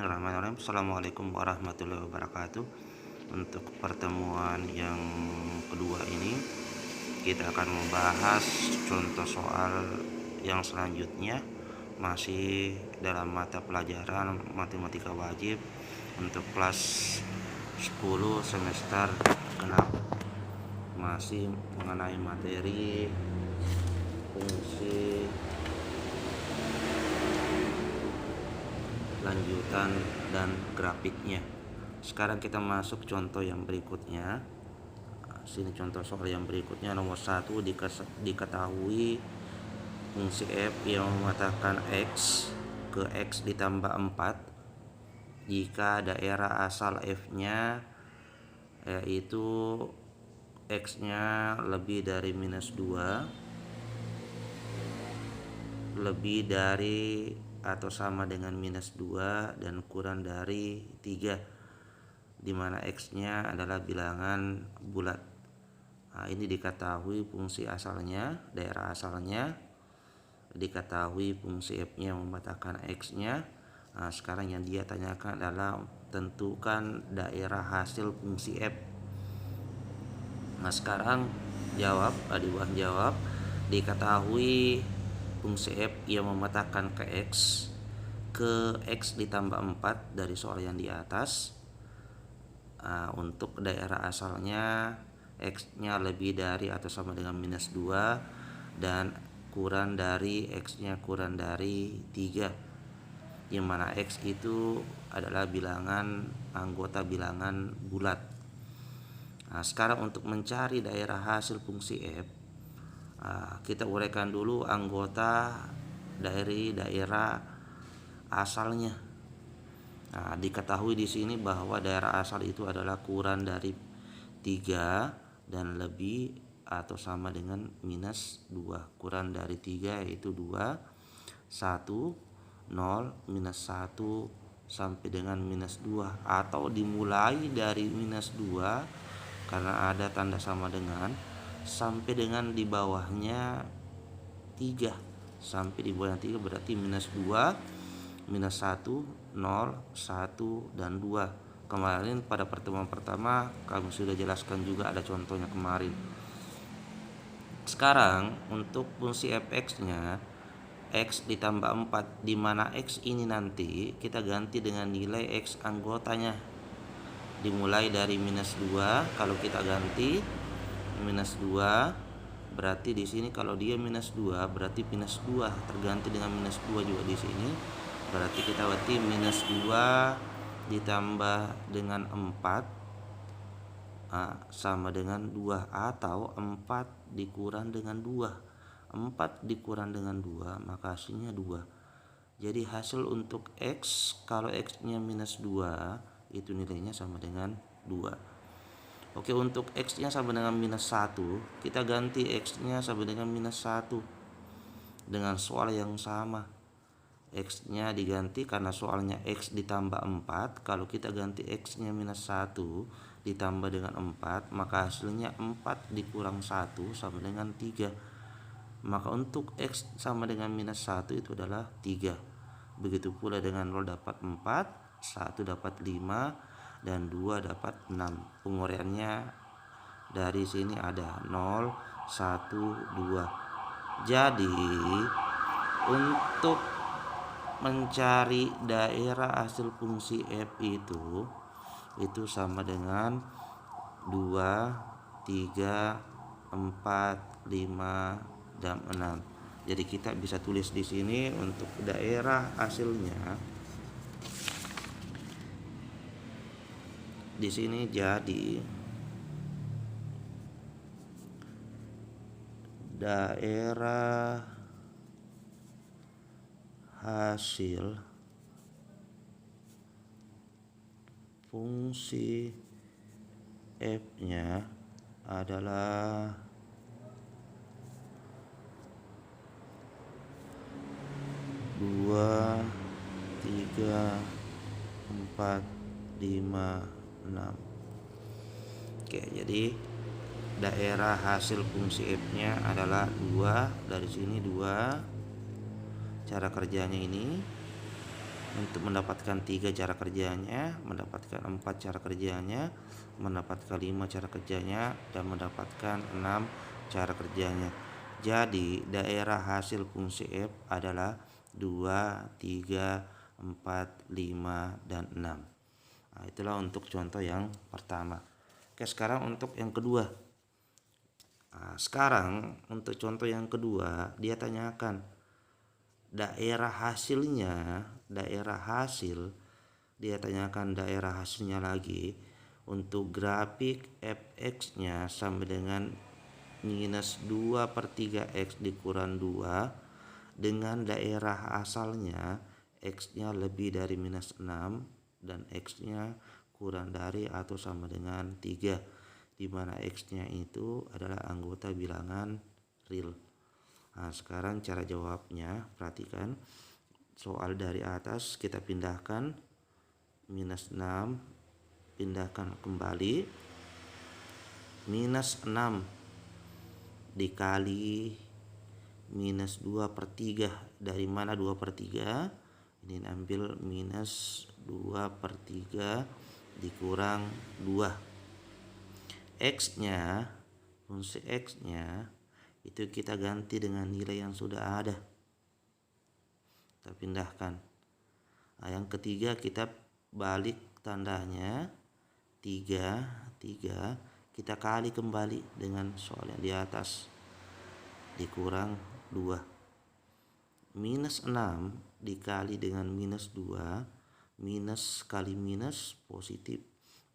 Bismillahirrahmanirrahim. Assalamualaikum warahmatullahi wabarakatuh. Untuk pertemuan yang kedua ini kita akan membahas contoh soal yang selanjutnya, masih dalam mata pelajaran matematika wajib untuk kelas 10 semester genap, masih mengenai materi fungsi lanjutan dan grafiknya. Sekarang kita masuk contoh yang berikutnya. Sini contoh soal yang berikutnya. Nomor 1, diketahui fungsi f yang mematakan x ke x ditambah 4 jika daerah asal f-nya yaitu x-nya lebih dari minus 2, lebih dari atau sama dengan minus 2 dan kurang dari 3, di mana x-nya adalah bilangan bulat. Nah, ini diketahui fungsi asalnya, daerah asalnya, diketahui fungsi f-nya mematakan x-nya. Nah, sekarang yang dia tanyakan adalah tentukan daerah hasil fungsi f. Nah, sekarang jawab, di bawah jawab, diketahui fungsi f yang mematakan ke x ditambah 4 dari soal yang di atas. Untuk daerah asalnya x-nya lebih dari atau sama dengan minus 2 dan kurang dari x-nya kurang dari 3, di mana x itu adalah anggota bilangan bulat. Nah, sekarang untuk mencari daerah hasil fungsi f, kita uraikan dulu anggota dari daerah asalnya. Nah, diketahui di sini bahwa daerah asal itu adalah kurang dari 3 dan lebih atau sama dengan minus 2. Kurang dari 3 yaitu 2, 1, 0, minus 1 sampai dengan minus 2, atau dimulai dari minus 2 karena ada tanda sama dengan sampai dengan di bawahnya 3. Sampai di bawahnya 3 berarti minus 2, minus 1, 0, 1, dan 2. Kemarin pada pertemuan pertama kami sudah jelaskan juga, ada contohnya kemarin. Sekarang untuk fungsi fx-nya x ditambah 4, di mana x ini nanti kita ganti dengan nilai x anggotanya. Dimulai dari minus 2, kalau kita ganti minus 2 berarti di sini kalau dia minus 2 berarti minus 2 terganti dengan minus 2 juga di sini. Berarti kita minus 2 ditambah dengan 4 sama dengan 2, atau 4 dikurang dengan 2. 4 dikurang dengan 2 maka hasilnya 2. Jadi hasil untuk x, kalau x-nya minus 2 itu nilainya sama dengan 2. Oke, untuk x-nya sama dengan minus 1, kita ganti x-nya sama dengan minus 1 dengan soal yang sama. X-nya diganti karena soalnya x ditambah 4. Kalau kita ganti x-nya minus 1 ditambah dengan 4, maka hasilnya 4 dikurang 1 sama dengan 3. Maka untuk x sama dengan minus 1 itu adalah 3. Begitu pula dengan 0 dapat 4, 1 dapat 5, dan 2 dapat 6. Penguraiannya dari sini ada 0, 1, 2. Jadi untuk mencari daerah hasil fungsi f itu sama dengan 2, 3, 4, 5, dan 6. Jadi kita bisa tulis di sini untuk daerah hasilnya. Di sini jadi daerah hasil fungsi f-nya adalah 2, 3, 4, 5, 6. Oke, jadi daerah hasil fungsi f-nya adalah 2. Dari sini 2. Cara kerjanya ini Untuk mendapatkan 3 cara kerjanya, mendapatkan 4 cara kerjanya, mendapatkan 5 cara kerjanya, dan mendapatkan 6 cara kerjanya. Jadi daerah hasil fungsi f adalah 2, 3, 4, 5, dan 6. Nah, itulah untuk contoh yang pertama. Oke, sekarang untuk yang kedua. Nah, sekarang untuk contoh yang kedua, dia tanyakan daerah hasilnya, dia tanyakan daerah hasilnya lagi untuk grafik fx-nya sama dengan minus 2/3x dikurang 2 dengan daerah asalnya x-nya lebih dari minus 6 dan x-nya kurang dari atau sama dengan 3, di mana x-nya itu adalah anggota bilangan real. Nah, sekarang cara jawabnya, perhatikan soal dari atas kita pindahkan minus 6, pindahkan kembali minus 6 dikali minus 2/3. Dari mana 2/3? Ini ambil minus 2/3 dikurang 2. X-nya, fungsi X-nya itu kita ganti dengan nilai yang sudah ada. Kita pindahkan. Nah, yang ketiga kita balik tandanya 3 kita kali kembali dengan soal yang di atas dikurang 2. Minus 6 dikali dengan minus 2, minus kali minus positif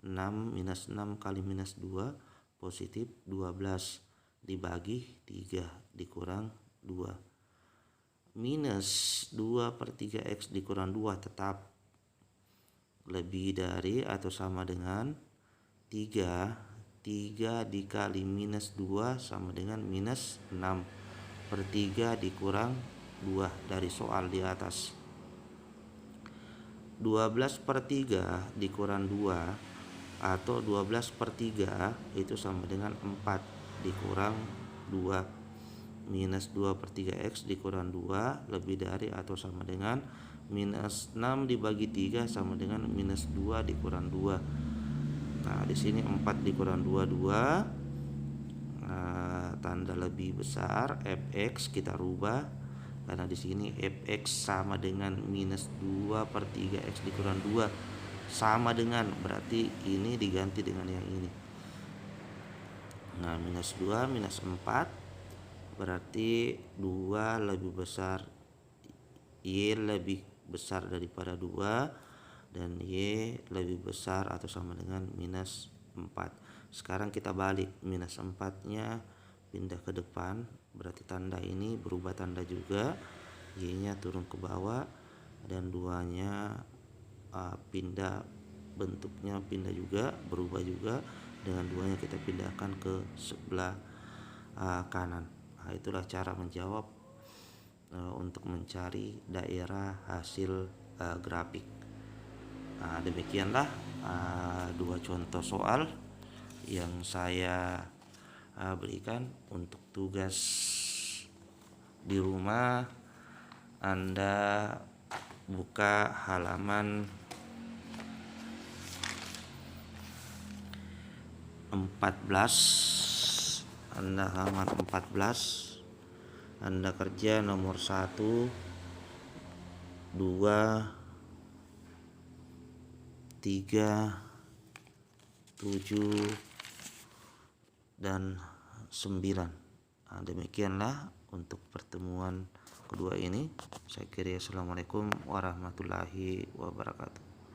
6, minus 6 kali minus 2 positif 12 dibagi 3 dikurang 2. Minus 2/3x dikurang 2 tetap lebih dari atau sama dengan 3 dikali minus 2 sama dengan minus 6/3 dikurang 2 dari soal di atas. 12/3 dikurang 2 atau 12/3 itu sama dengan 4 dikurang 2. Minus 2/3x dikurang 2 lebih dari atau sama dengan minus 6 dibagi 3 sama dengan minus 2 dikurang 2. Nah, di sini 4 dikurang 2, 2. Tanda lebih besar fx kita rubah karena di sini fx sama dengan minus 2/3x dikurang 2 sama dengan, berarti ini diganti dengan yang ini. Nah, minus 2 minus 4 berarti 2 lebih besar, Y lebih besar daripada 2 dan Y lebih besar atau sama dengan minus 4. Sekarang kita balik, minus 4-nya pindah ke depan, berarti tanda ini berubah tanda juga, Y-nya turun ke bawah dan 2-nya pindah, bentuknya pindah juga, berubah juga. Dengan 2-nya kita pindahkan ke sebelah kanan. Nah, itulah cara menjawab untuk mencari daerah hasil grafik. Nah, demikianlah 2 contoh soal yang saya berikan. Untuk tugas di rumah, Anda buka halaman 14, Anda halaman 14, Anda kerja nomor 1, 2, 3, 7, dan 9. Nah, demikianlah untuk pertemuan kedua ini. Saya kira assalamualaikum warahmatullahi wabarakatuh.